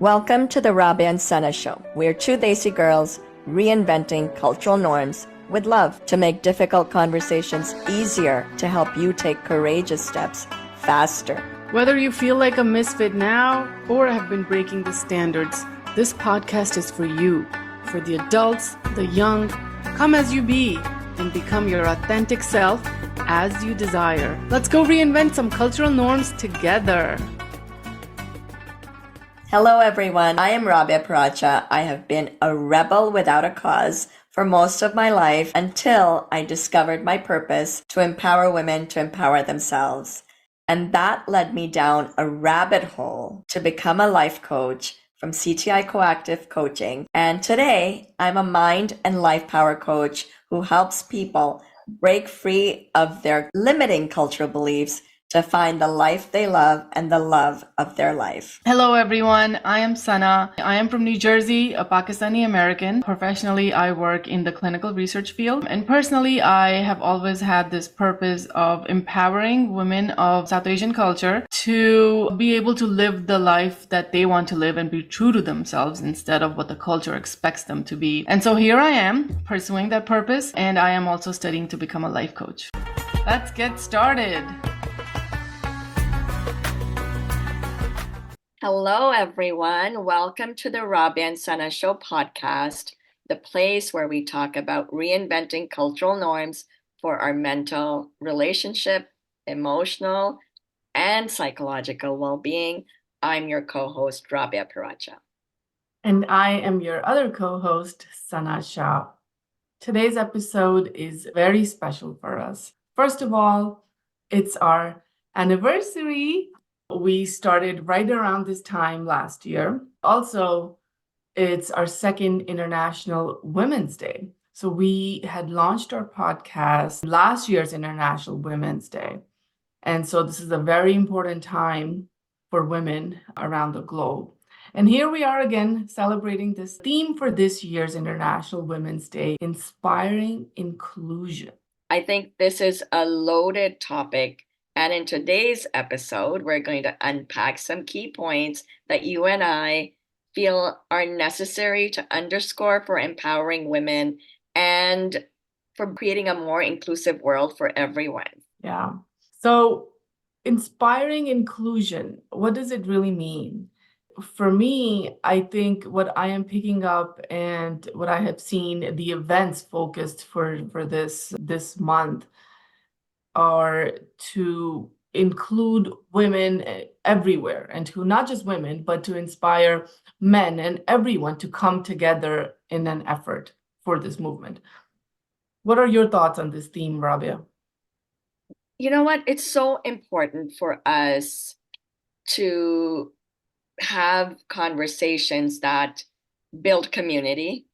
Welcome to the Rabia and Sana show. We're two Desi girls reinventing cultural norms with love to make difficult conversations easier to help you take courageous steps faster. Whether you feel like a misfit now or have been breaking the standards, this podcast is for you, for the adults, the young. Come as you be and become your authentic self as you desire. Let's go reinvent some cultural norms together. Hello everyone, I am Rabia Paracha. I have been a rebel without a cause for most of my life until I discovered my purpose to empower women to empower themselves. And that led me down a rabbit hole to become a life coach from CTI Coactive Coaching. And today I'm a mind and life power coach who helps people break free of their limiting cultural beliefs to find the life they love and the love of their life. Hello everyone, I am Sana. I am from New Jersey, a Pakistani American. Professionally, I work in the clinical research field. And personally, I have always had this purpose of empowering women of South Asian culture to be able to live the life that they want to live and be true to themselves instead of what the culture expects them to be. And so here I am pursuing that purpose, and I am also studying to become a life coach. Let's get started. Hello, everyone. Welcome to the Rabia and Sana Show podcast, the place where we talk about reinventing cultural norms for our mental, relationship, emotional, and psychological well-being. I'm your co-host, Rabia Paracha. And I am your other co-host, Sana Shah. Today's episode is very special for us. First of all, it's our anniversary. We started right around this time last year. Also, it's our second International Women's Day. So we had launched our podcast last year's International Women's Day. And so this is a very important time for women around the globe. And here we are again celebrating this theme for this year's International Women's Day, inspiring inclusion. I think this is a loaded topic. And in today's episode, we're going to unpack some key points that you and I feel are necessary to underscore for empowering women and for creating a more inclusive world for everyone. Yeah. So inspiring inclusion, what does it really mean? For me, I think what I am picking up and what I have seen, the events focused for this month are to include women everywhere, and to not just women, but to inspire men and everyone to come together in an effort for this movement. What are your thoughts on this theme, Rabia? You know what? It's so important for us to have conversations that build community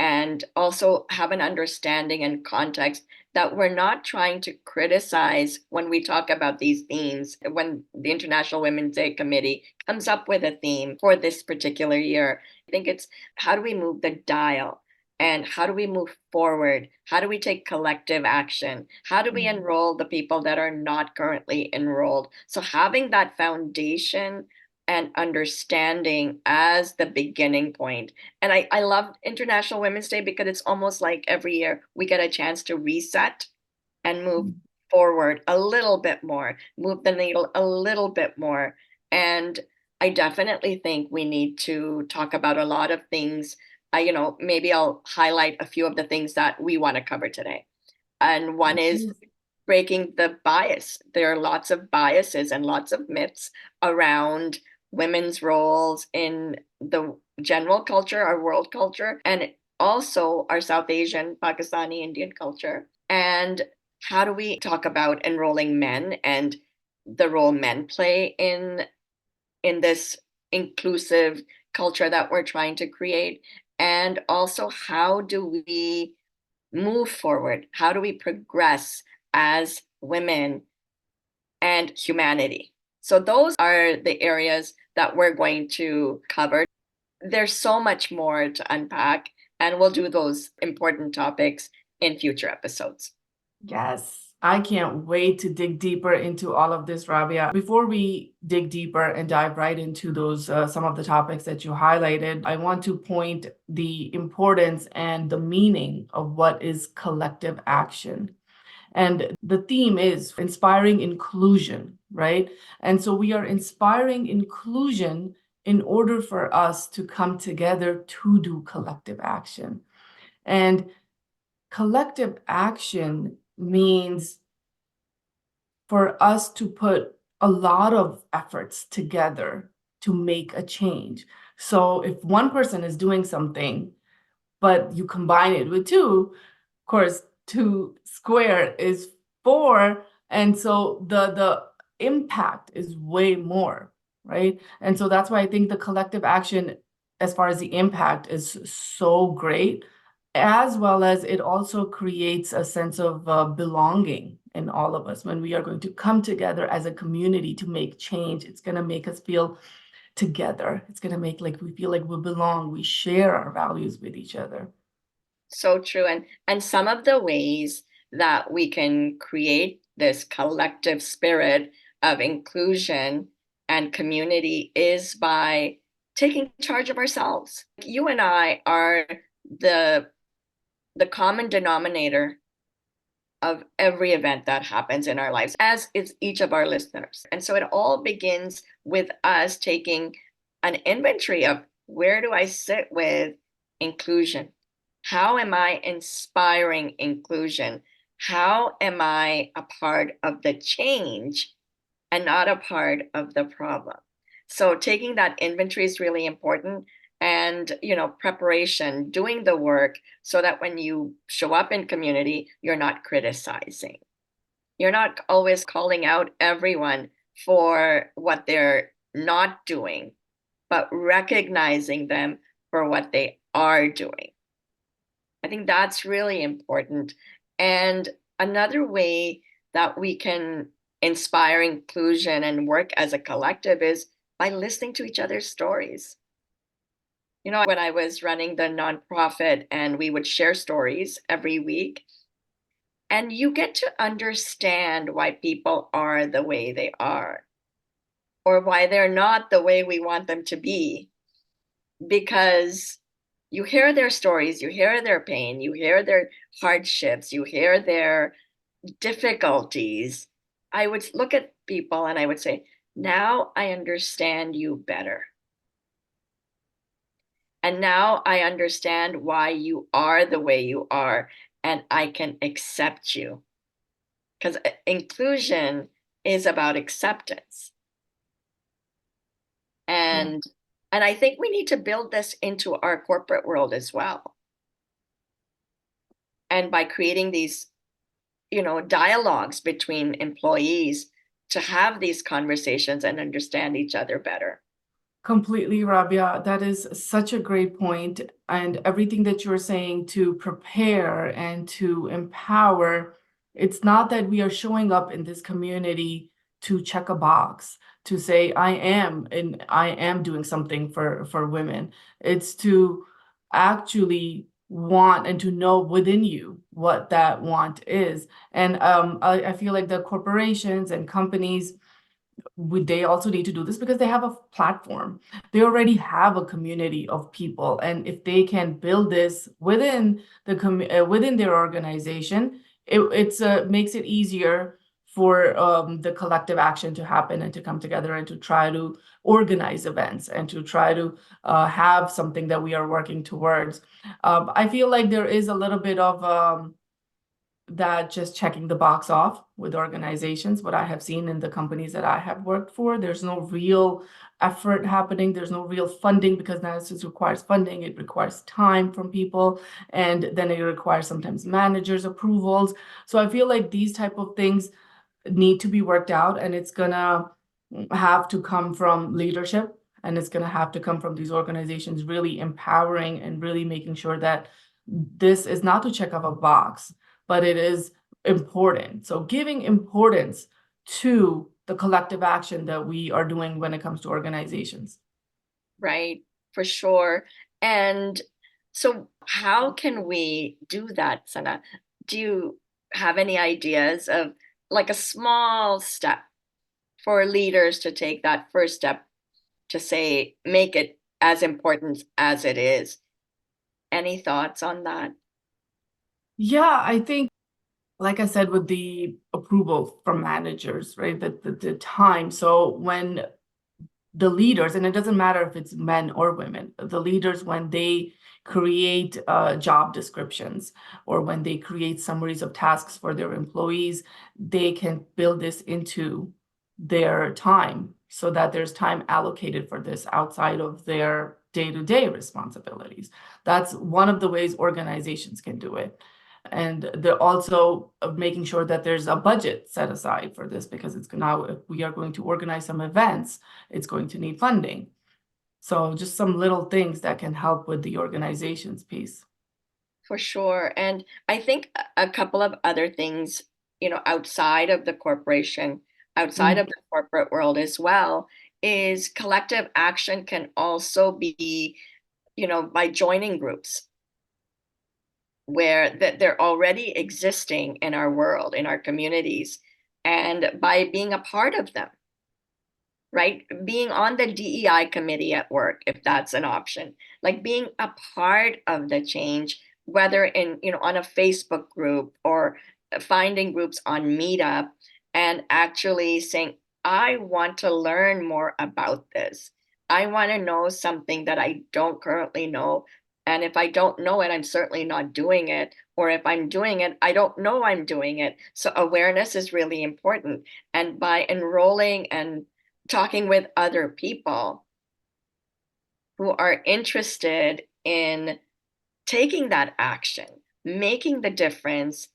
and also have an understanding and context that we're not trying to criticize when we talk about these themes. When the International Women's Day Committee comes up with a theme for this particular year, I think it's how do we move the dial and how do we move forward? How do we take collective action? How do we enroll the people that are not currently enrolled? So having that foundation and understanding as the beginning point. And I love International Women's Day because it's almost like every year we get a chance to reset and move forward a little bit more, move the needle a little bit more. And I definitely think we need to talk about a lot of things. Maybe I'll highlight a few of the things that we want to cover today. And one is breaking the bias. There are lots of biases and lots of myths around women's roles in the general culture, our world culture, and also our South Asian, Pakistani, Indian culture. And how do we talk about enrolling men and the role men play in this inclusive culture that we're trying to create? And also, how do we move forward? How do we progress as women and humanity? So those are the areas that we're going to cover. There's so much more to unpack, and we'll do those important topics in future episodes. Yes. I can't wait to dig deeper into all of this, Rabia. Before we dig deeper and dive right into those some of the topics that you highlighted, I want to point the importance and the meaning of what is collective action. And the theme is inspiring inclusion, right? And so we are inspiring inclusion in order for us to come together to do collective action. And collective action means for us to put a lot of efforts together to make a change. So if one person is doing something, but you combine it with two, of course, two square is four. And so the impact is way more, right? And so that's why I think the collective action, as far as the impact, is so great, as well as it also creates a sense of belonging in all of us. When we are going to come together as a community to make change, it's going to make us feel together. It's going to make like we feel like we belong, we share our values with each other. So true. And some of the ways that we can create this collective spirit of inclusion and community is by taking charge of ourselves. You and I are the the common denominator of every event that happens in our lives, as is each of our listeners. And so it all begins with us taking an inventory of where do I sit with inclusion? How am I inspiring inclusion? How am I a part of the change and not a part of the problem? So taking that inventory is really important, and preparation, doing the work so that when you show up in community, you're not criticizing. You're not always calling out everyone for what they're not doing, but recognizing them for what they are doing. I think that's really important. And another way that we can inspire inclusion and work as a collective is by listening to each other's stories. When I was running the nonprofit and we would share stories every week, and you get to understand why people are the way they are or why they're not the way we want them to be, because you hear their stories, you hear their pain, you hear their hardships, you hear their difficulties. I would look at people and I would say, now I understand you better. And now I understand why you are the way you are, and I can accept you. Because inclusion is about acceptance. Yeah. And I think we need to build this into our corporate world as well. And by creating these, dialogues between employees to have these conversations and understand each other better. Completely, Rabia. That is such a great point. And everything that you're saying to prepare and to empower, it's not that we are showing up in this community to check a box, to say, I am doing something for women. It's to actually want and to know within you what that want is. And I feel like the corporations and companies, they also need to do this because they have a platform. They already have a community of people, and if they can build this within within their organization, it's makes it easier for the collective action to happen and to come together and to try to organize events and to try to have something that we are working towards. I feel like there is a little bit of that just checking the box off with organizations. What I have seen in the companies that I have worked for, there's no real effort happening. There's no real funding, because now this requires funding. It requires time from people, and then it requires sometimes managers' approvals. So I feel like these type of things need to be worked out, and it's gonna have to come from leadership, and it's gonna have to come from these organizations really empowering and really making sure that this is not to check off a box, but it is important. So giving importance to the collective action that we are doing when it comes to organizations. Right, for sure. And so how can we do that, Sana? Do you have any ideas of like a small step for leaders to take that first step to say, make it as important as it is? Any thoughts on that? Yeah, I think, like I said, with the approval from managers, right? The time. So when the leaders, and it doesn't matter if it's men or women, the leaders, when they create job descriptions or when they create summaries of tasks for their employees, they can build this into their time so that there's time allocated for this outside of their day-to-day responsibilities. That's one of the ways organizations can do it. And they're also making sure that there's a budget set aside for this, because it's now, if we are going to organize some events, it's going to need funding. So just some little things that can help with the organizations piece. For sure. And I think a couple of other things, outside of the corporation, outside of Mm. the corporate world as well, is collective action can also be, by joining groups where that they're already existing in our world, in our communities, and by being a part of them, right? Being on the DEI committee at work, if that's an option, like being a part of the change, whether on a Facebook group or finding groups on Meetup and actually saying, I want to learn more about this. I want to know something that I don't currently know. And if I don't know it, I'm certainly not doing it. Or if I'm doing it, I don't know I'm doing it. So awareness is really important. And by enrolling and talking with other people who are interested in taking that action, making the difference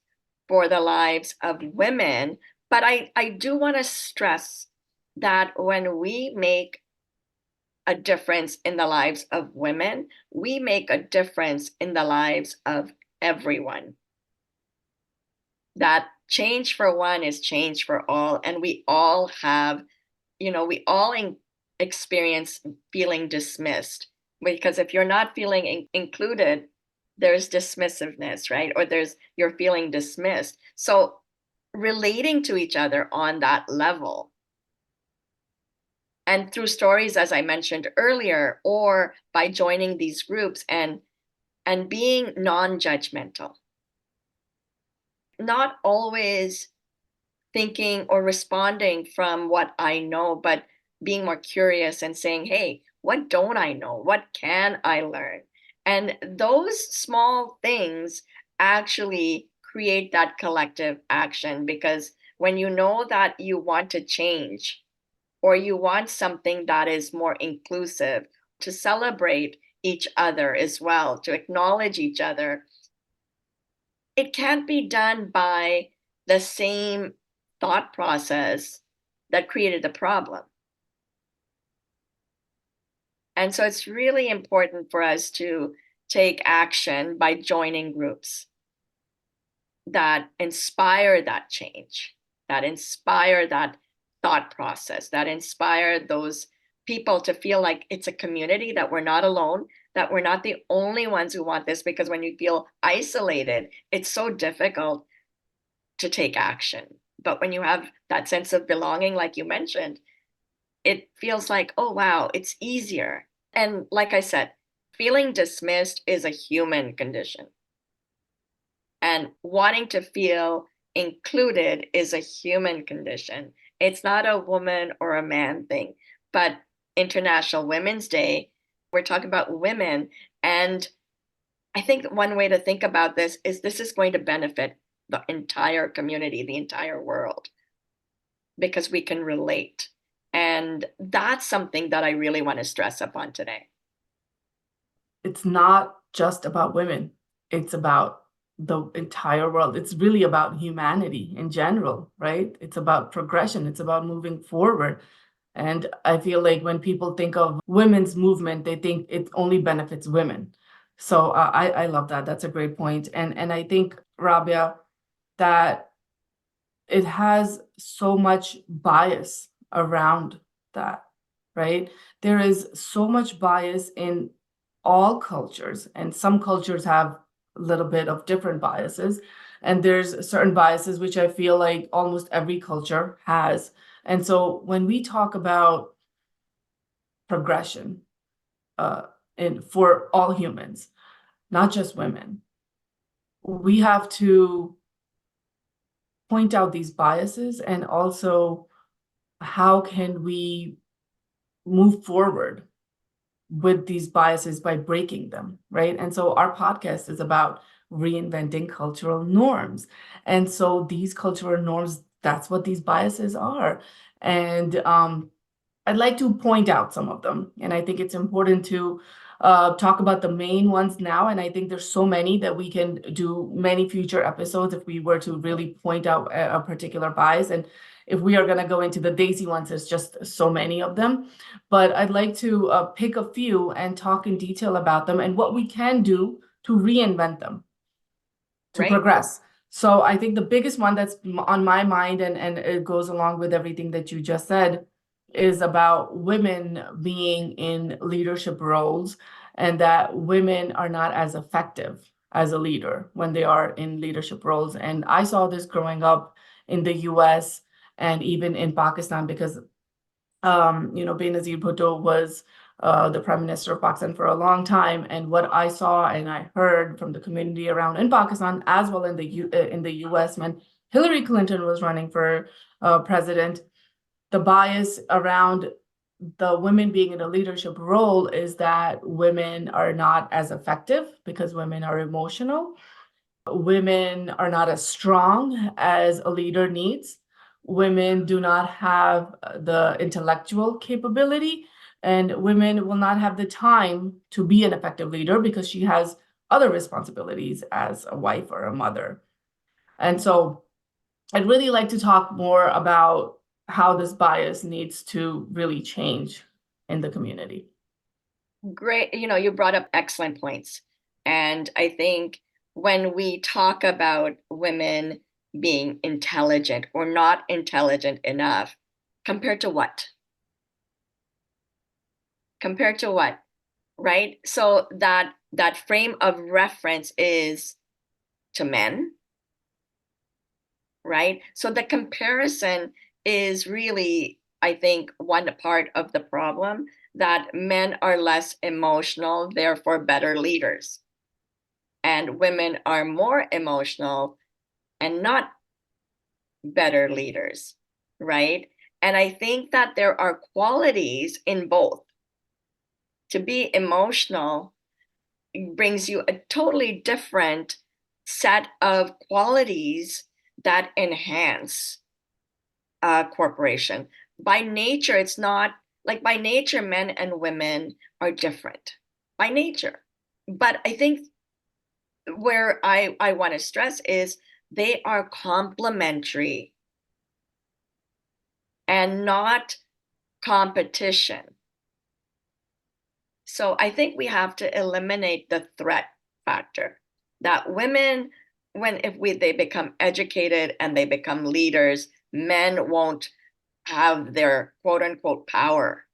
for the lives of women. But I do want to stress that when we make a difference in the lives of women, we make a difference in the lives of everyone. That change for one is change for all. And we all have, we all experience feeling dismissed, because if you're not feeling included, there's dismissiveness, right? Or you're feeling dismissed. So relating to each other on that level and through stories, as I mentioned earlier, or by joining these groups and being non-judgmental, not always thinking or responding from what I know, but being more curious and saying, hey, what don't I know? What can I learn? And those small things actually create that collective action, because when you know that you want to change or you want something that is more inclusive, to celebrate each other as well, to acknowledge each other, it can't be done by the same thought process that created the problem. And so it's really important for us to take action by joining groups that inspire that change, that inspire that thought process, that inspire those people to feel like it's a community, that we're not alone, that we're not the only ones who want this. Because when you feel isolated, it's so difficult to take action. But when you have that sense of belonging, like you mentioned, it feels like, oh, wow, it's easier. And like I said, feeling dismissed is a human condition. And wanting to feel included is a human condition. It's not a woman or a man thing. But International Women's Day, we're talking about women. And I think one way to think about this is going to benefit the entire community, the entire world, because we can relate. And that's something that I really want to stress upon today. It's not just about women, it's about the entire world. It's really about humanity in general, right? It's about progression, it's about moving forward. And I feel like when people think of women's movement, they think it only benefits women. So I love that. That's a great point. And I think, Rabia, that it has so much bias around that, right? There is so much bias in all cultures, and some cultures have a little bit of different biases. And there's certain biases which I feel like almost every culture has. And so when we talk about progression uh, for all humans, not just women, we have to point out these biases and also how can we move forward with these biases by breaking them, right? And so our podcast is about reinventing cultural norms. And so these cultural norms, that's what these biases are. And I'd like to point out some of them. And I think it's important to talk about the main ones now. And I think there's so many that we can do many future episodes if we were to really point out a particular bias. And if we are going to go into the daisy ones, there's just so many of them. But I'd like to pick a few and talk in detail about them and what we can do to reinvent them, to Right? progress. So I think the biggest one that's on my mind, and it goes along with everything that you just said, is about women being in leadership roles and that women are not as effective as a leader when they are in leadership roles. And I saw this growing up in the US and even in Pakistan because Benazir Bhutto was the prime minister of Pakistan for a long time. And what I saw and I heard from the community around in Pakistan, as well in the US, when Hillary Clinton was running for president, the bias around the women being in a leadership role is that women are not as effective because women are emotional. Women are not as strong as a leader needs. Women do not have the intellectual capability, and women will not have the time to be an effective leader because she has other responsibilities as a wife or a mother. And so I'd really like to talk more about how this bias needs to really change in the community. Great. You brought up excellent points. And I think when we talk about women being intelligent or not intelligent enough, compared to what? Compared to what? Right? So that frame of reference is to men, right? So the comparison is really, I think, one part of the problem, that men are less emotional, therefore better leaders, and women are more emotional and not better leaders, right? And I think that there are qualities in both. To be emotional brings you a totally different set of qualities that enhance a corporation. By nature, it's not like by nature, men and women are different by nature. But I think where I want to stress is they are complementary and not competition. So I think we have to eliminate the threat factor that women, if they become educated and they become leaders, men won't have their quote unquote power.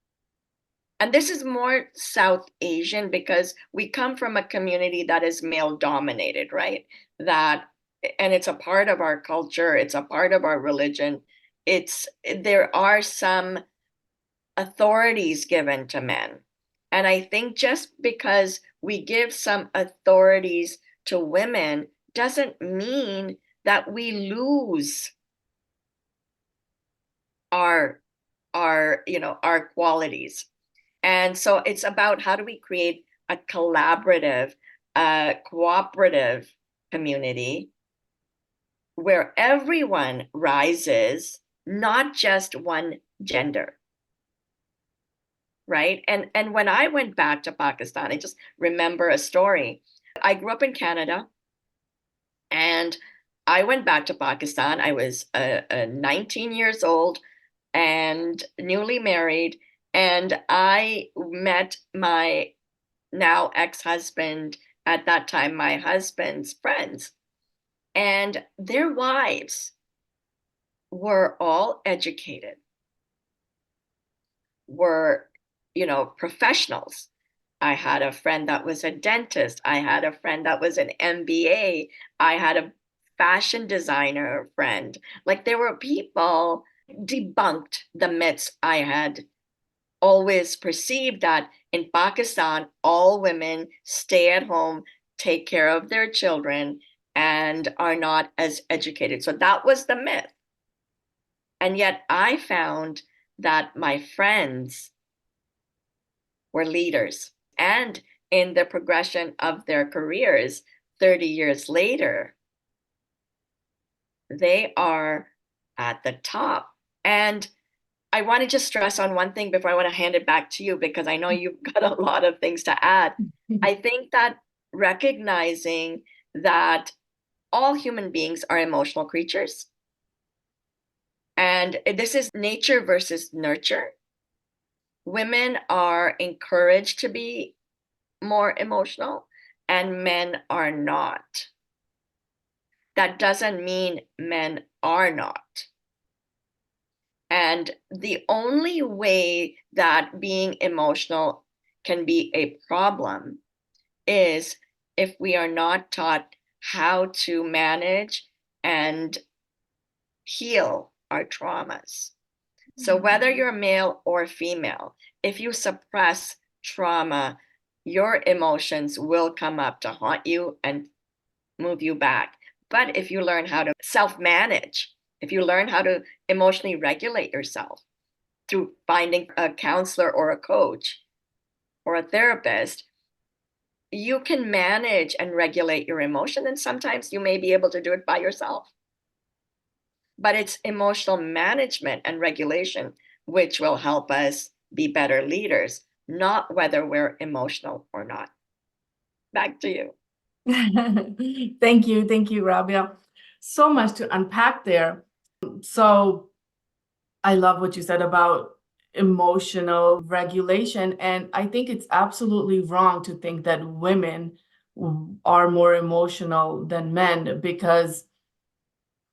And this is more South Asian because we come from a community that is male dominated, right? That, and it's a part of our culture, it's a part of our religion. There are some authorities given to men. And I think just because we give some authorities to women doesn't mean that we lose our our qualities. And so it's about how do we create a collaborative, cooperative community where everyone rises, not just one gender, right? And when I went back to Pakistan, I just remember a story. I grew up in Canada, and I went back to Pakistan. I was 19 years old and newly married, and I met my now ex-husband, at that time my husband's friends, and their wives were all educated, were professionals. I had a friend that was a dentist. I had a friend that was an MBA. I had a fashion designer friend. Like there were people debunked the myths I had always perceived that in Pakistan, all women stay at home, take care of their children, and are not as educated. So that was the myth. And yet I found that my friends were leaders. And in the progression of their careers, 30 years later, they are at the top. And I want to just stress on one thing before I want to hand it back to you, because I know you've got a lot of things to add. I think that recognizing that all human beings are emotional creatures, and this is nature versus nurture. Women are encouraged to be more emotional, and men are not. That doesn't mean men are not. And the only way that being emotional can be a problem is if we are not taught how to manage and heal our traumas. So, whether you're male or female, if you suppress trauma, your emotions will come up to haunt you and move you back. But if you learn how to self manage, if you learn how to emotionally regulate yourself through finding a counselor or a coach or a therapist, you can manage and regulate your emotion. And sometimes you may be able to do it by yourself. But it's emotional management and regulation which will help us be better leaders, not whether we're emotional or not. Back to you. Thank you, Rabia. So much to unpack there. So I love what you said about emotional regulation. And I think it's absolutely wrong to think that women are more emotional than men, because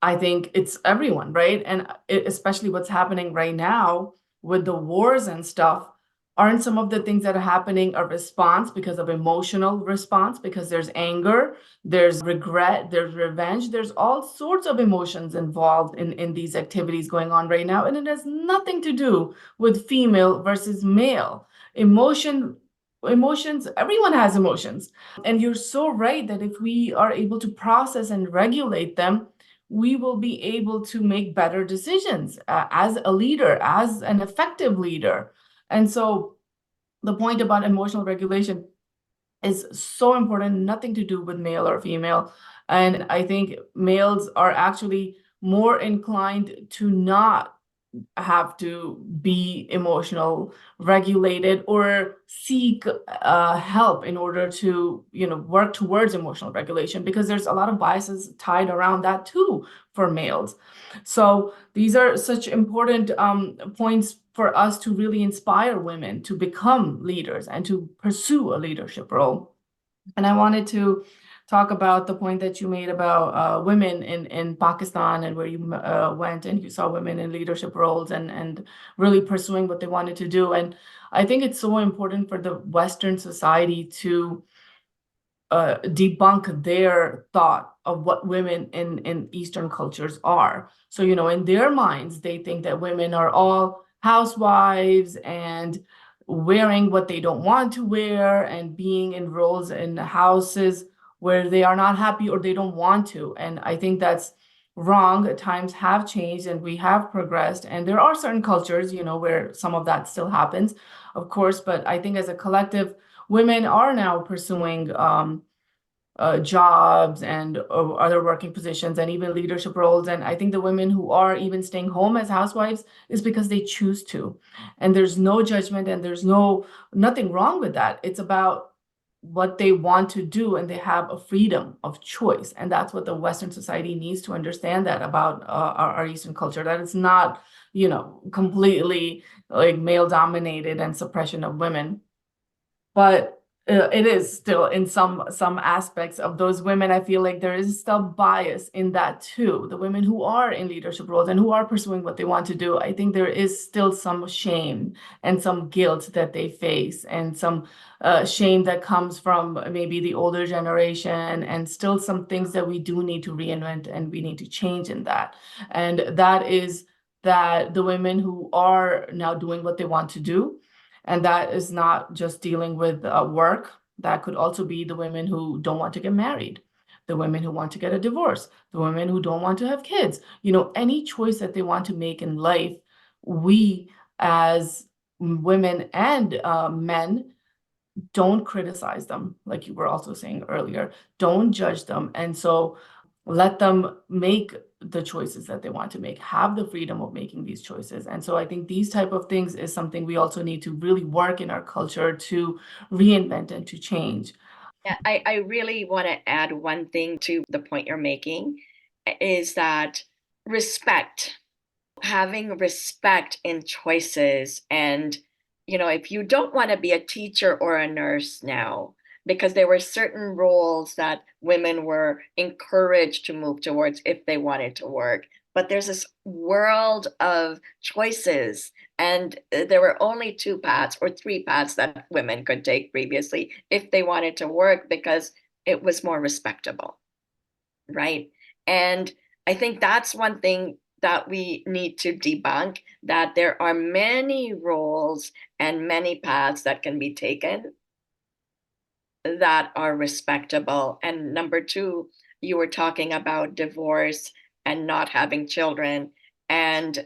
I think it's everyone, right? And especially what's happening right now with the wars and stuff, aren't some of the things that are happening a response because of emotional response, because there's anger, there's regret, there's revenge, there's all sorts of emotions involved in these activities going on right now. And it has nothing to do with female versus male. Emotions, everyone has emotions. And you're so right that if we are able to process and regulate them, we will be able to make better decisions as a leader, as an effective leader. And so the point about emotional regulation is so important, nothing to do with male or female. And I think males are actually more inclined to not have to be emotional regulated or seek help in order to work towards emotional regulation, because there's a lot of biases tied around that too for males. So these are such important points for us to really inspire women to become leaders and to pursue a leadership role. And I wanted to talk about the point that you made about women in Pakistan, and where you went and you saw women in leadership roles and really pursuing what they wanted to do. And I think it's so important for the Western society to debunk their thought of what women in Eastern cultures are. So, in their minds, they think that women are all housewives and wearing what they don't want to wear and being in roles in houses where they are not happy or they don't want to. And I think that's wrong. Times have changed and we have progressed. And there are certain cultures, where some of that still happens, of course. But I think as a collective, women are now pursuing jobs and other working positions and even leadership roles. And I think the women who are even staying home as housewives is because they choose to. And there's no judgment and there's nothing wrong with that. It's about what they want to do, and they have a freedom of choice. And that's what the Western society needs to understand, that about our Eastern culture, that it's not, completely like male dominated and suppression of women. But It is still in some aspects of those women. I feel like there is still bias in that too. The women who are in leadership roles and who are pursuing what they want to do, I think there is still some shame and some guilt that they face, and some shame that comes from maybe the older generation, and still some things that we do need to reinvent and we need to change in that. And that is that the women who are now doing what they want to do, and that is not just dealing with work. That could also be the women who don't want to get married, the women who want to get a divorce, the women who don't want to have kids. Any choice that they want to make in life, we as women and men don't criticize them, like you were also saying earlier. Don't judge them. And so let them make the choices that they want to make, have the freedom of making these choices. And so I think these type of things is something we also need to really work in our culture to reinvent and to change. Yeah, I really want to add one thing to the point you're making is that respect, having respect in choices. And, if you don't want to be a teacher or a nurse now, because there were certain roles that women were encouraged to move towards if they wanted to work. But there's this world of choices, and there were only two paths or three paths that women could take previously if they wanted to work because it was more respectable, right? And I think that's one thing that we need to debunk, that there are many roles and many paths that can be taken that are respectable. And number two, you were talking about divorce and not having children, and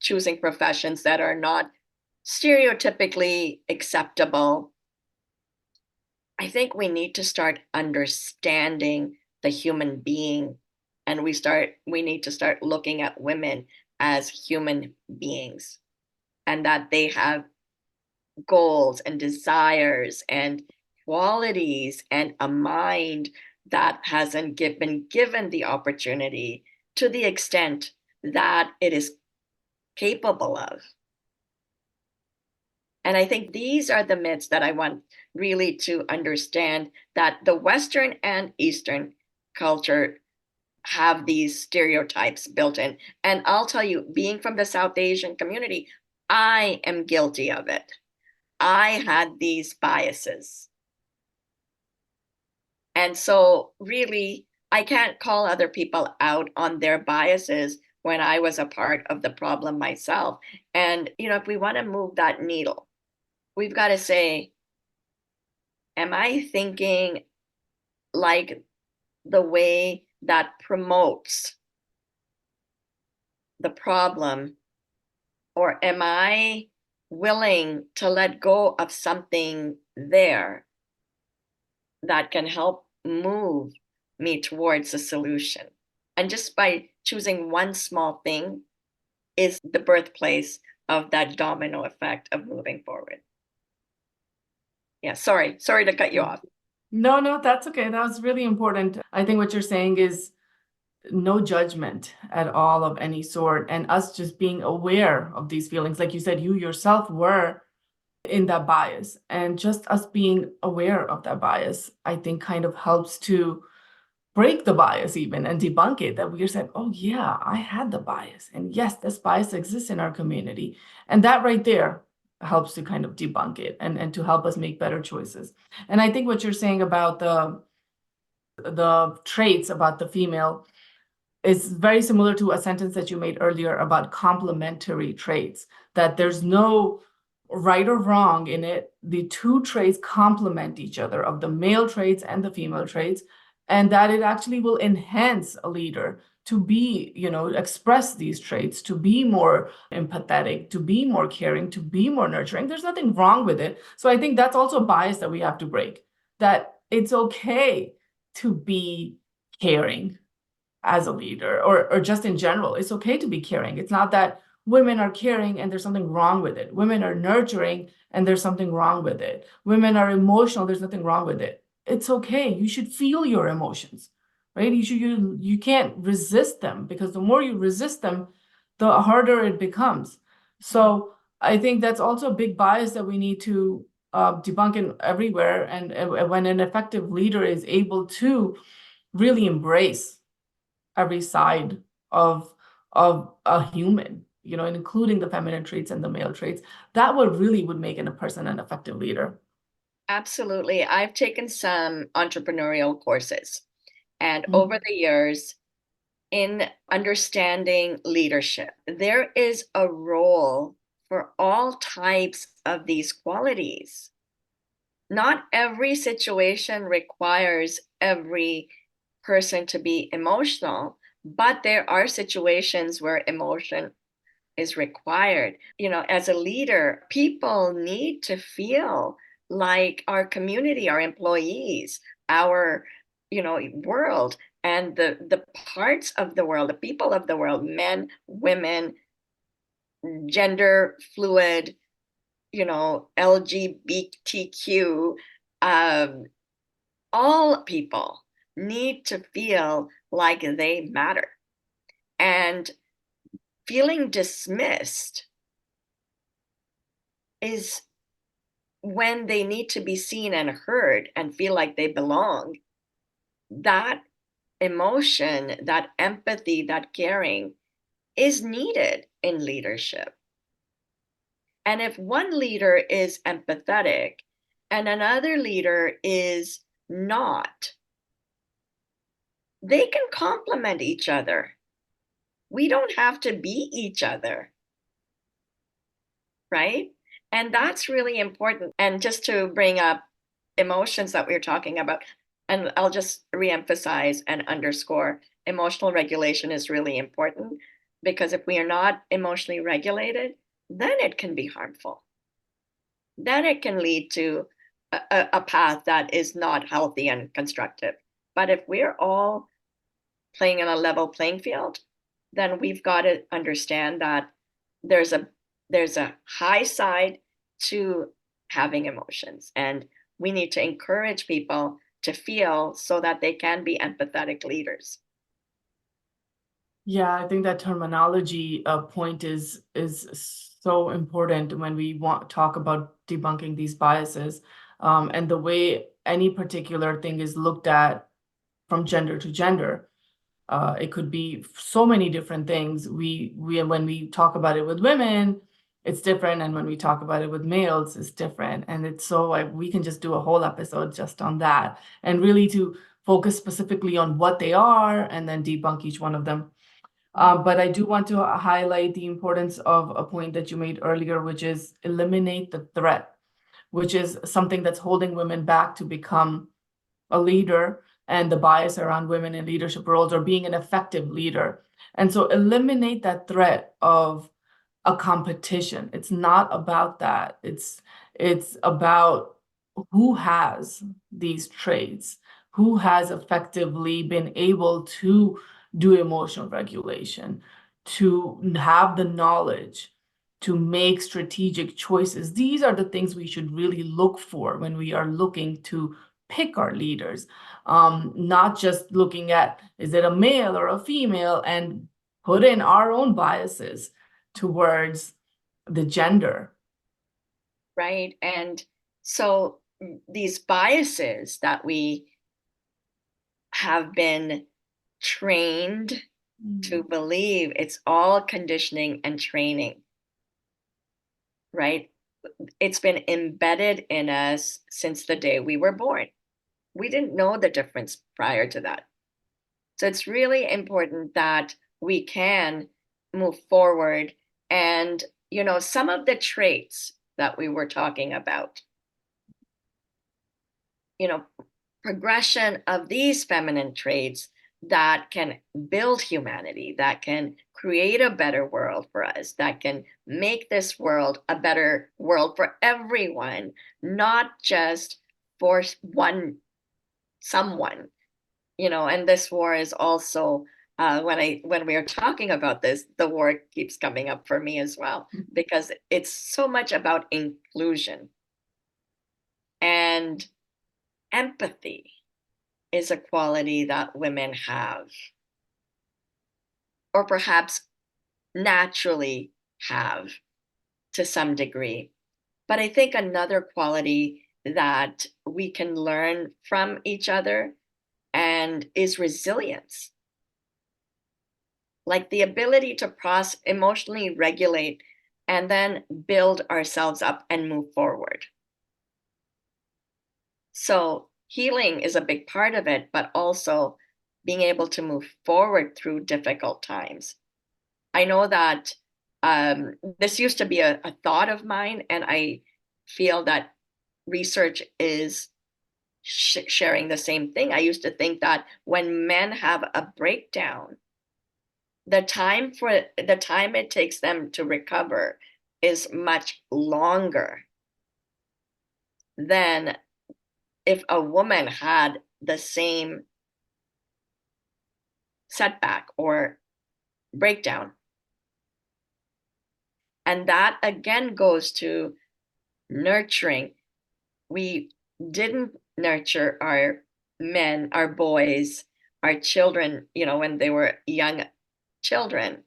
choosing professions that are not stereotypically acceptable. I think we need to start understanding the human being, and we need to start looking at women as human beings, and that they have goals and desires and qualities and a mind that hasn't been given the opportunity to the extent that it is capable of. And I think these are the myths that I want really to understand, that the Western and Eastern culture have these stereotypes built in. And I'll tell you, being from the South Asian community, I am guilty of it. I had these biases. And so, really, I can't call other people out on their biases when I was a part of the problem myself. And, if we want to move that needle, we've got to say, am I thinking like the way that promotes the problem, or am I willing to let go of something there that can help move me towards a solution? And just by choosing one small thing is the birthplace of that domino effect of moving forward. Yeah, sorry to cut you off. No, no, that's okay. That was really important. I think what you're saying is no judgment at all of any sort, and us just being aware of these feelings. Like you said, you yourself were in that bias, and just us being aware of that bias, I think kind of helps to break the bias even and debunk it, that we said, oh yeah, I had the bias, and yes, this bias exists in our community. And that right there helps to kind of debunk it, and to help us make better choices. And I think what you're saying about the traits about the female is very similar to a sentence that you made earlier about complementary traits, that there's no right or wrong in it. The two traits complement each other, of the male traits and the female traits, and that it actually will enhance a leader to be, express these traits, to be more empathetic, to be more caring, to be more nurturing. There's nothing wrong with it. So I think that's also a bias that we have to break, that it's okay to be caring as a leader, or just in general. It's okay to be caring. It's not that women are caring and there's something wrong with it. Women are nurturing and there's something wrong with it. Women are emotional, there's nothing wrong with it. It's okay. You should feel your emotions, right? You can't resist them, because the more you resist them, the harder it becomes. So I think that's also a big bias that we need to debunking everywhere. And when an effective leader is able to really embrace every side of a human, including the feminine traits and the male traits, that would make a person an effective leader. Absolutely. I've taken some entrepreneurial courses, and Mhm. over the years, in understanding leadership, there is a role for all types of these qualities. Not every situation requires every person to be emotional, but there are situations where emotion is required. As a leader, people need to feel like our community, our employees, our, world, and the parts of the world, the people of the world, men, women, gender fluid, LGBTQ, um, all people need to feel like they matter. And feeling dismissed is when they need to be seen and heard and feel like they belong. That emotion, that empathy, that caring is needed in leadership. And if one leader is empathetic and another leader is not, they can complement each other. We don't have to be each other, right? And that's really important. And just to bring up emotions that we are talking about, and I'll just reemphasize and underscore, emotional regulation is really important, because if we are not emotionally regulated, then it can be harmful. Then it can lead to a path that is not healthy and constructive. But if we're all playing on a level playing field, then we've got to understand that there's a there's a high side to having emotions, and we need to encourage people to feel so that they can be empathetic leaders. Yeah, I think that terminology point is so important when we want talk about debunking these biases, and the way any particular thing is looked at from gender to gender. It could be so many different things. We when we talk about it with women, it's different, and when we talk about it with males, it's different. And it's so like we can just do a whole episode just on that, and really to focus specifically on what they are, and then debunk each one of them. But I do want to highlight the importance of a point that you made earlier, which is eliminate the threat, which is something that's holding women back to become a leader, and the bias around women in leadership roles or being an effective leader. And so eliminate that threat of a competition. It's not about that. It's about who has these traits, who has effectively been able to do emotional regulation, to have the knowledge to make strategic choices. These are the things we should really look for when we are looking to pick our leaders, not just looking at is it a male or a female and put in our own biases towards the gender. Right? And so these biases that we have been trained to believe, it's all conditioning and training, right? It's been embedded in us since the day we were born. We didn't know the difference prior to that. So it's really important that we can move forward. And, some of the traits that we were talking about, you know, progression of these feminine traits that can build humanity, that can create a better world for us, that can make this world a better world for everyone, not just for someone. And this war is also, when we are talking about this, the war keeps coming up for me as well, because it's so much about inclusion, and empathy is a quality that women have, or perhaps naturally have to some degree. But I think another quality that we can learn from each other and is resilience, like the ability to emotionally regulate and then build ourselves up and move forward. So healing is a big part of it, but also being able to move forward through difficult times. I know that this used to be a thought of mine, and I feel that research is sharing the same thing. I used to think that when men have a breakdown, the time it takes them to recover is much longer than if a woman had the same setback or breakdown. And that again goes to nurturing. We didn't nurture our men, our boys, our children, when they were young children,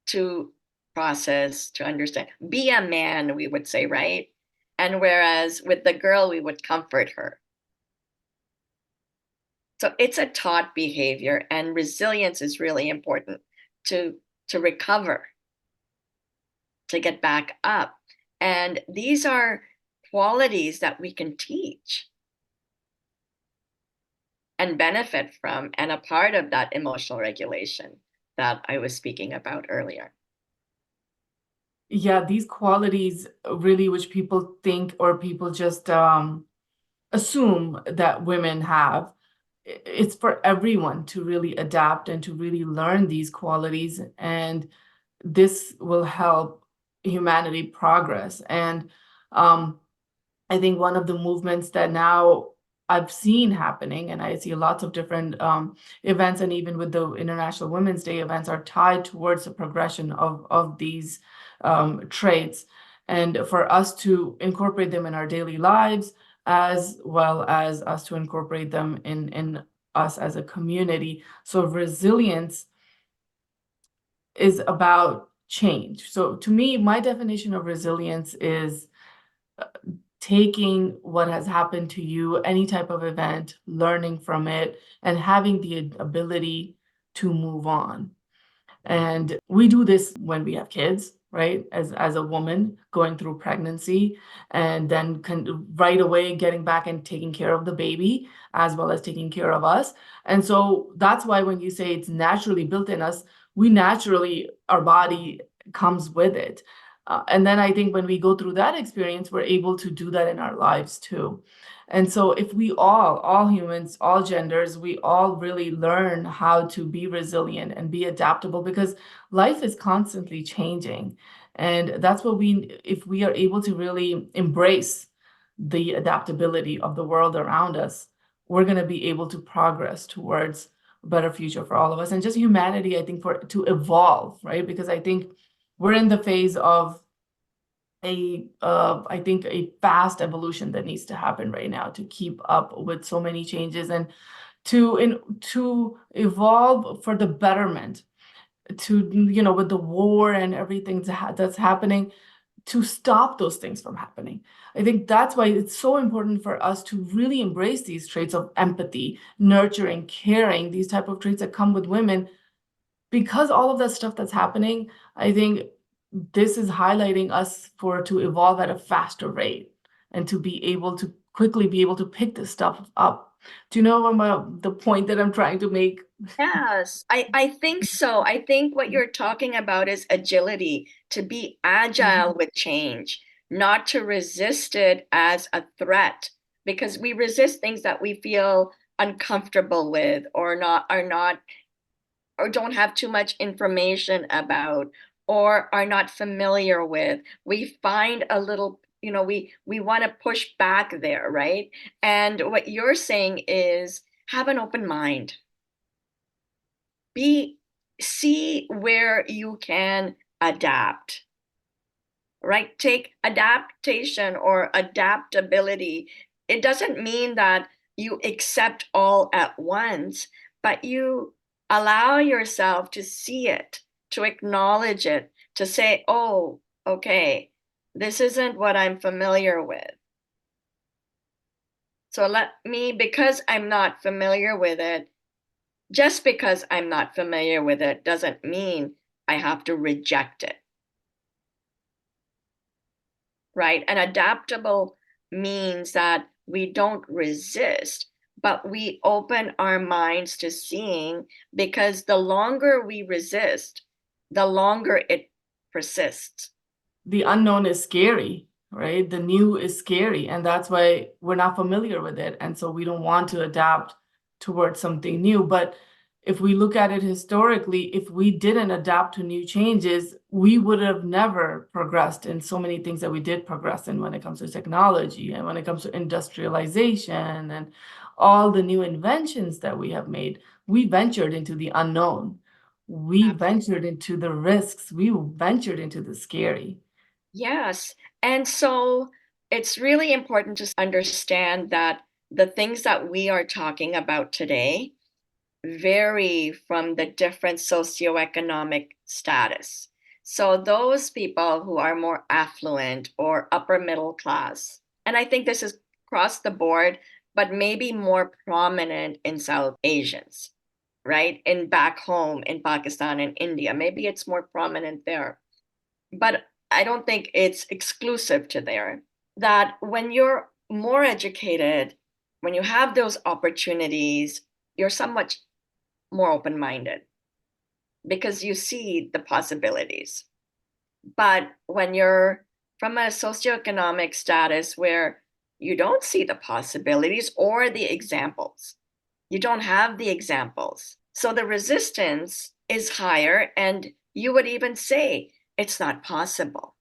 to process, to understand. Be a man, we would say, right? And whereas with the girl, we would comfort her. So it's a taught behavior, and resilience is really important to to recover, to get back up. And these are qualities that we can teach and benefit from, and a part of that emotional regulation that I was speaking about earlier. Yeah, these qualities really, which people think or people just assume that women have, it's for everyone to really adapt and to really learn these qualities. And this will help humanity progress. And um, I think one of the movements that now I've seen happening, and I see lots of different events, and even with the International Women's Day events, are tied towards the progression of these traits. And for us to incorporate them in our daily lives, as well as us to incorporate them in us as a community. So resilience is about change. So to me, my definition of resilience is taking what has happened to you, any type of event, learning from it, and having the ability to move on. And we do this when we have kids, right? As a woman going through pregnancy, and then right away getting back and taking care of the baby as well as taking care of us. And so that's why when you say it's naturally built in us, we naturally, our body comes with it. And then I think when we go through that experience, we're able to do that in our lives too. And so if we all humans, all genders, we all really learn how to be resilient and be adaptable, because life is constantly changing. And that's what if we are able to really embrace the adaptability of the world around us, we're going to be able to progress towards a better future for all of us and just humanity, I think, to evolve, right? Because I think we're in the phase of I think a fast evolution that needs to happen right now to keep up with so many changes, and to evolve for the betterment, to with the war and everything that's happening, to stop those things from happening. I think that's why it's so important for us to really embrace these traits of empathy, nurturing, caring, these type of traits that come with women, because all of that stuff that's happening, I think this is highlighting us to evolve at a faster rate and to be able to quickly be able to pick this stuff up. Do you know the point that I'm trying to make? Yes, I think so. I think what you're talking about is agility, to be agile with change, not to resist it as a threat, because we resist things that we feel uncomfortable with, or not are not, or don't have too much information about, or are not familiar with. We find a little, we want to push back there, right? And what you're saying is have an open mind. Be See where you can adapt, right? Take adaptation or adaptability. It doesn't mean that you accept all at once, but you allow yourself to see it, to acknowledge it, to say, oh, okay, This isn't what I'm familiar with. So because I'm not familiar with it, just because I'm not familiar with it doesn't mean I have to reject it, right? And adaptable means that we don't resist, but we open our minds to seeing, because the longer we resist, the longer it persists. The unknown is scary, right? The new is scary, and that's why we're not familiar with it. And so we don't want to adapt towards something new. But if we look at it historically, if we didn't adapt to new changes, we would have never progressed in so many things that we did progress in when it comes to technology and when it comes to industrialization and all the new inventions that we have made. We ventured into the unknown. We ventured into the risks. We ventured into the scary. Yes. And so it's really important to understand that the things that we are talking about today vary from the different socioeconomic status. So those people who are more affluent or upper middle class, and I think this is across the board, but maybe more prominent in South Asians, right? In back home in Pakistan and India, maybe it's more prominent there. But I don't think it's exclusive to there. That when you're more educated, when you have those opportunities, you're somewhat more open minded because you see the possibilities. But when you're from a socioeconomic status where you don't see the possibilities or the examples, you don't have the examples. So the resistance is higher, and you would even say it's not possible.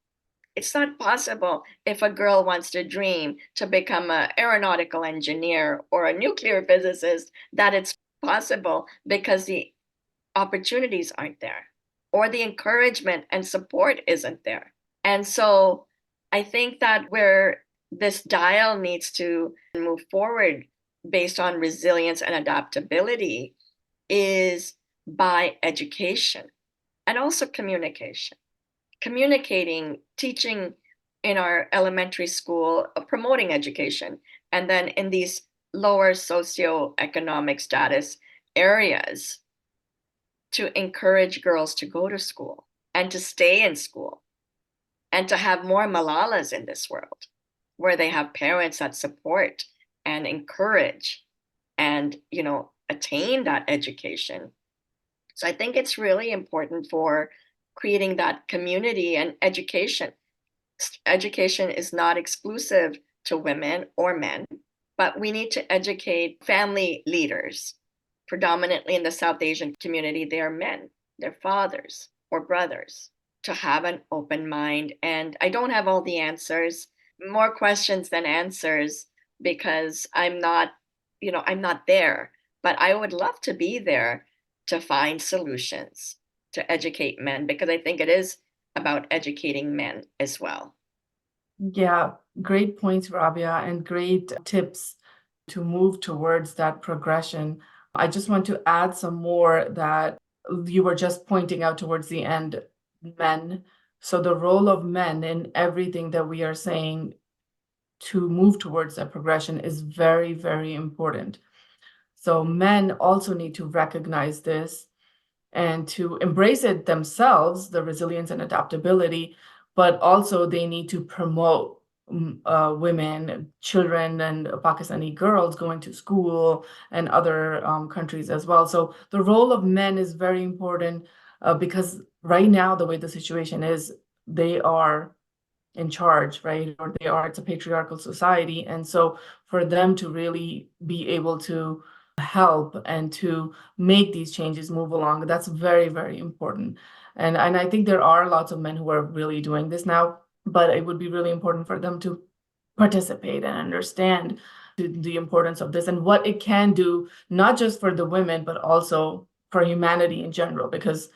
It's not possible if a girl wants to dream to become an aeronautical engineer or a nuclear physicist, that it's possible because the opportunities aren't there or the encouragement and support isn't there. And so I think that where this dial needs to move forward based on resilience and adaptability is by education and also communication. Communicating, teaching in our elementary school, promoting education, and then in these lower socioeconomic status areas, to encourage girls to go to school and to stay in school and to have more Malalas in this world where they have parents that support and encourage and, attain that education. So I think it's really important for creating that community and education. Education is not exclusive to women or men, but we need to educate family leaders. Predominantly in the South Asian community, they are men, they're fathers or brothers, to have an open mind. And I don't have all the answers, more questions than answers, because I'm not there, but I would love to be there to find solutions to educate men, because I think it is about educating men as well. Yeah, great points, Rabia, and great tips to move towards that progression. I just want to add some more that you were just pointing out towards the end, men. So the role of men in everything that we are saying to move towards that progression is very, very important. So men also need to recognize this and to embrace it themselves, the resilience and adaptability, but also they need to promote women, children, and Pakistani girls going to school and other countries as well. So the role of men is very important because right now, the way the situation is, they are in charge, right? Or it's a patriarchal society. And so for them to really be able to help and to make these changes move along, that's very, very important. And I think there are lots of men who are really doing this now, but it would be really important for them to participate and understand the importance of this and what it can do, not just for the women, but also for humanity in general. Because,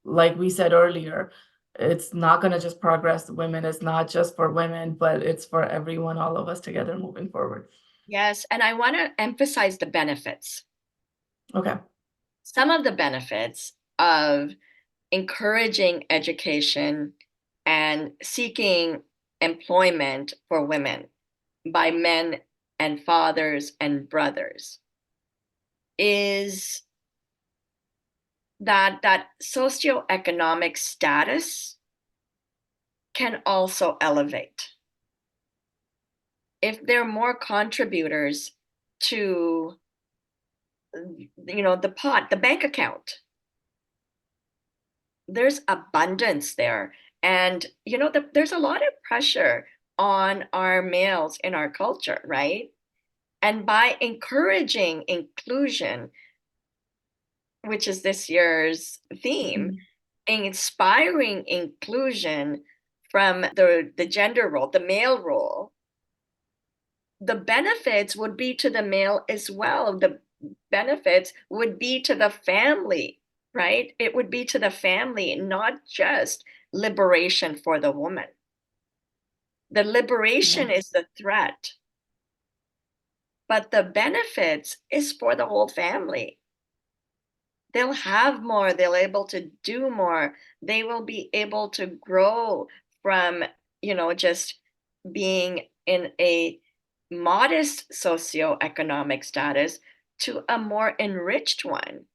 like we said earlier, it's not going to just progress women. It's not just for women, but it's for everyone, all of us together moving forward. Yes, and I want to emphasize the benefits. Okay. Some of the benefits of encouraging education and seeking employment for women by men and fathers and brothers is that socioeconomic status can also elevate. If there are more contributors to, the pot, the bank account, there's abundance there. And, there's a lot of pressure on our males in our culture, right? And by encouraging inclusion, which is this year's theme, Mhm. inspiring inclusion from the gender role, the male role, the benefits would be to the male as well. The benefits would be to the family, right? It would be to the family, not just liberation for the woman. The Yeah. liberation is the threat, but the benefits is for the whole family. They'll have more, they'll able to do more, they will be able to grow from, just being in a modest socioeconomic status to a more enriched one.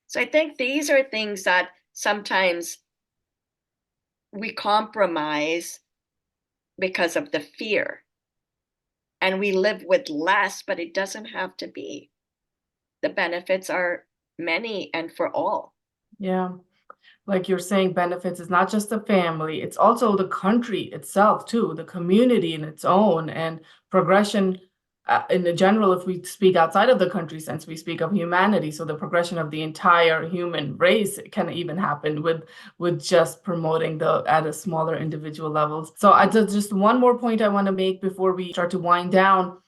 So I think these are things that sometimes we compromise because of the fear, and we live with less, but it doesn't have to be. The benefits are many and for all. Yeah. Like you're saying, benefits is not just the family, it's also the country itself too, the community in its own, and progression in the general. If we speak outside of the country, since we speak of humanity, so the progression of the entire human race can even happen with just promoting the at a smaller individual levels. So I just one more point I want to make before we start to wind down,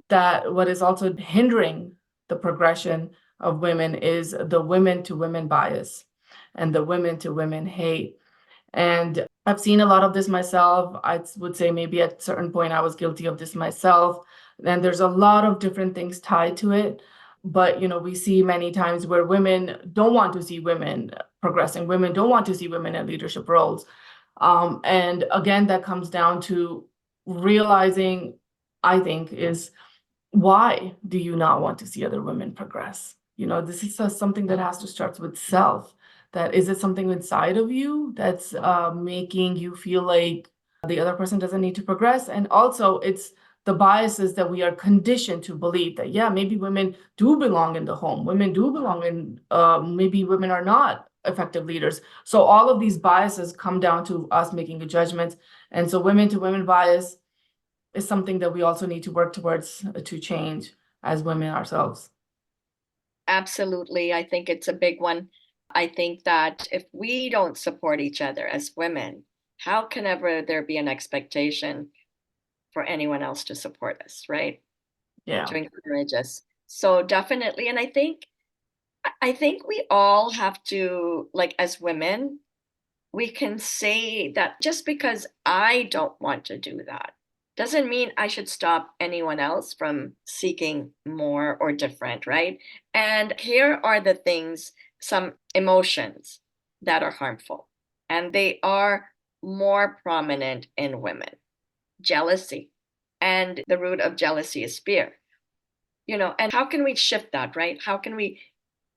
that what is also hindering the progression of women is the women to women bias and the women to women hate. And I've seen a lot of this myself. I would say maybe at a certain point I was guilty of this myself. And there's a lot of different things tied to it. But we see many times where women don't want to see women progressing. Women don't want to see women in leadership roles. And again, that comes down to realizing, I think, is why do you not want to see other women progress? This is something that has to start with self. That is it something inside of you that's making you feel like the other person doesn't need to progress? And also, it's the biases that we are conditioned to believe that, yeah, maybe women do belong in the home. Women do belong in, maybe women are not effective leaders. So all of these biases come down to us making a judgment. And so women to women bias is something that we also need to work towards to change as women ourselves. Absolutely. I think it's a big one. I think that if we don't support each other as women, how can ever there be an expectation for anyone else to support us, right? Yeah. To encourage us. So definitely, and I think we all have to, like, as women, we can say that just because I don't want to do that doesn't mean I should stop anyone else from seeking more or different, right? And here are the things, some emotions that are harmful, and they are more prominent in women: jealousy. And the root of jealousy is fear. And how can we shift that, right? How can we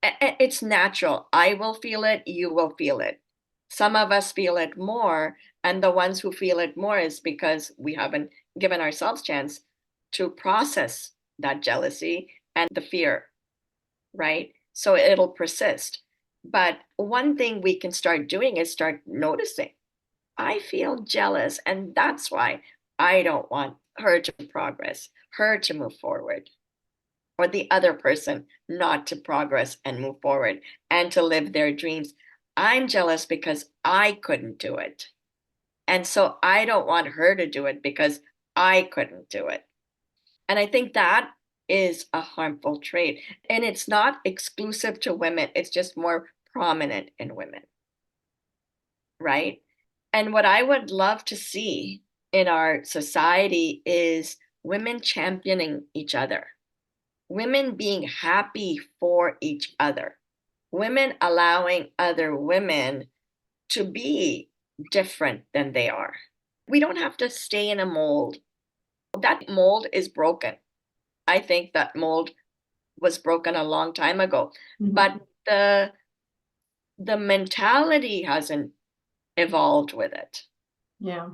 it's natural. I will feel it, you will feel it. Some of us feel it more, and the ones who feel it more is because we haven't given ourselves chance to process that jealousy and the fear, right? So it'll persist. But one thing we can start doing is start noticing, I feel jealous, and that's why I don't want her to progress, her to move forward, or the other person not to progress and move forward and to live their dreams. I'm jealous because I couldn't do it. And so I don't want her to do it because I couldn't do it. And I think that is a harmful trait. And it's not exclusive to women, it's just more prominent in women, right? And what I would love to see in our society is women championing each other, women being happy for each other, women allowing other women to be different than they are. we don't have to stay in a mold. That mold is broken. I think that mold was broken a long time ago, but the mentality hasn't evolved with it. Yeah.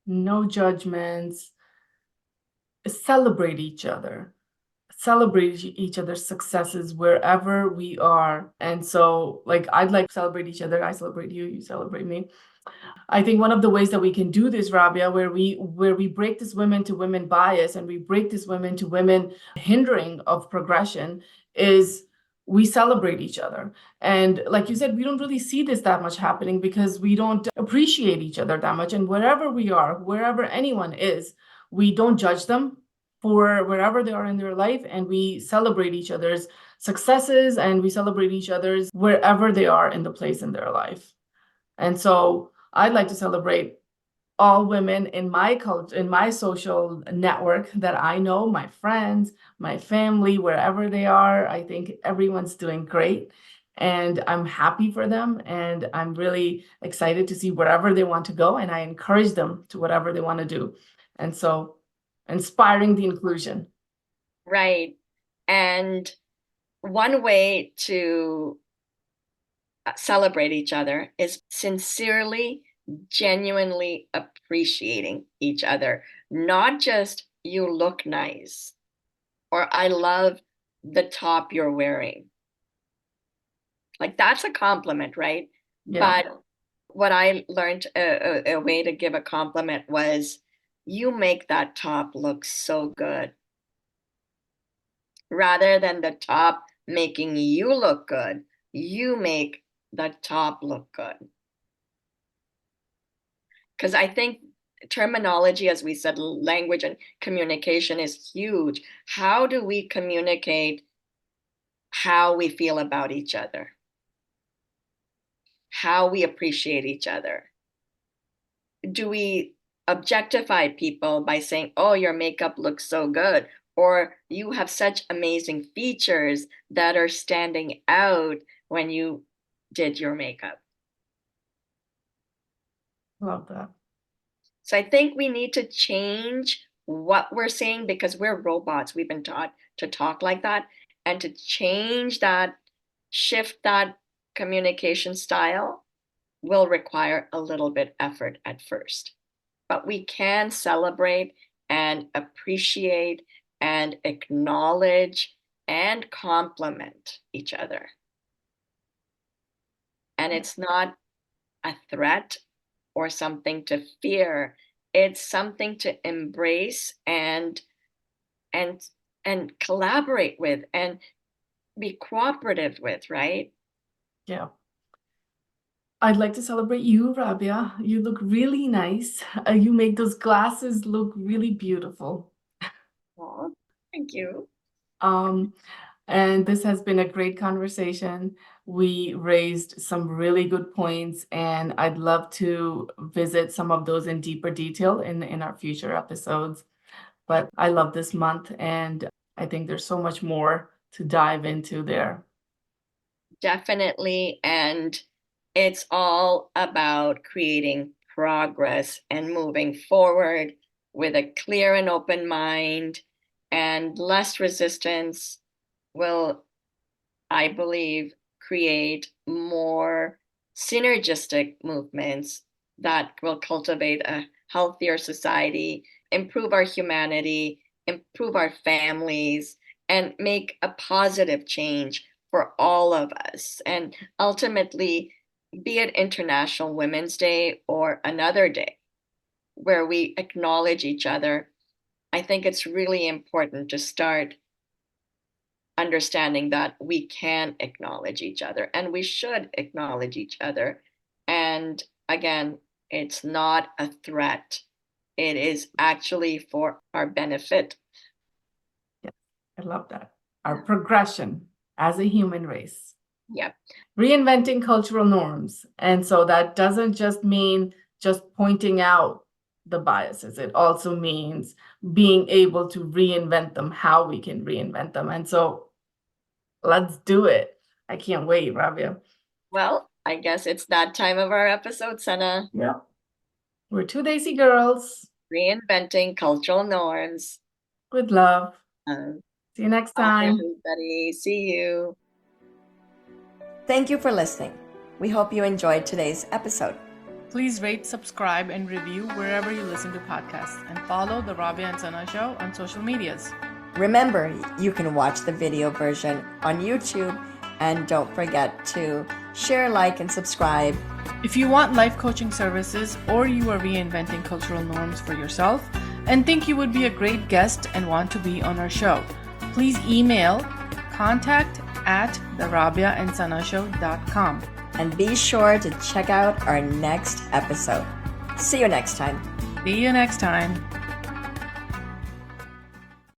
No judgments. Celebrate each other. Celebrate each other's successes wherever we are. And so, like, I'd like to celebrate each other. I celebrate you, you celebrate me. I think one of the ways that we can do this, Rabia, where we break this women to women bias and we break this women to women hindering of progression, is we celebrate each other. And like you said, we don't really see this that much happening because we don't appreciate each other that much. And wherever we are, wherever anyone is, we don't judge them for wherever they are in their life, and we celebrate each other's successes and we celebrate each other's wherever they are in the place in their life. And so I'd like to celebrate all women in my culture, in my social network that I know, my friends, my family, wherever they are. I think everyone's doing great. And I'm happy for them. And I'm really excited to see wherever they want to go. And I encourage them to whatever they want to do. And so inspiring the inclusion. Right. And one way to celebrate each other is sincerely, genuinely appreciating each other, not just you look nice or I love the top you're wearing. Like that's a compliment, right? Yeah. But what I learned a way to give a compliment was you make that top look so good rather than the top making you look good. You make the top look good. Because I think terminology, as we said, language and communication is huge. How do we communicate how we feel about each other, how we appreciate each other? Do we objectify people by saying, oh, your makeup looks so good, or you have such amazing features that are standing out when you did your makeup? Love that. So I think we need to change what we're saying because we're robots. We've been taught to talk like that. And to change that, shift that communication style will require a little bit effort at first. But we can celebrate and appreciate and acknowledge and compliment each other. And it's not a threat or something to fear. It's something to embrace and and collaborate with and be cooperative with, right? Yeah. I'd like to celebrate you, Rabia. You look really nice. You make those glasses look really beautiful. Oh, thank you. Um, and this has been a great conversation. We raised some really good points, and I'd love to visit some of those in deeper detail in our future episodes. But I love this month, and I think there's so much more to dive into there. Definitely. And it's all about creating progress and moving forward with a clear and open mind, and less resistance will, I believe, create more synergistic movements that will cultivate a healthier society, improve our humanity, improve our families, and make a positive change for all of us. And ultimately, be it International Women's Day or another day where we acknowledge each other, I think it's really important to start understanding that we can acknowledge each other and we should acknowledge each other. And again, it's not a threat, it is actually for our benefit. Yes, I love that. Our progression as a human race. Yep. Reinventing cultural norms. And so that doesn't just mean just pointing out the biases. It also means being able to reinvent them, how we can reinvent them. And so let's do it. I can't wait, Rabia. Well, I guess it's that time of our episode, Sana. Yeah. We're two Daisy girls reinventing cultural norms. with love. Um, See you next Bye, time. everybody. See you. Thank you for listening. We hope you enjoyed today's episode. Please rate, subscribe, and review wherever you listen to podcasts, and follow the Rabia and Sana Show on social medias. Remember, you can watch the video version on YouTube, and don't forget to share, like, and subscribe. If you want life coaching services, or you are reinventing cultural norms for yourself and think you would be a great guest and want to be on our show, please email contact@therabiaandsanashow.com. And be sure to check out our next episode. See you next time. See you next time.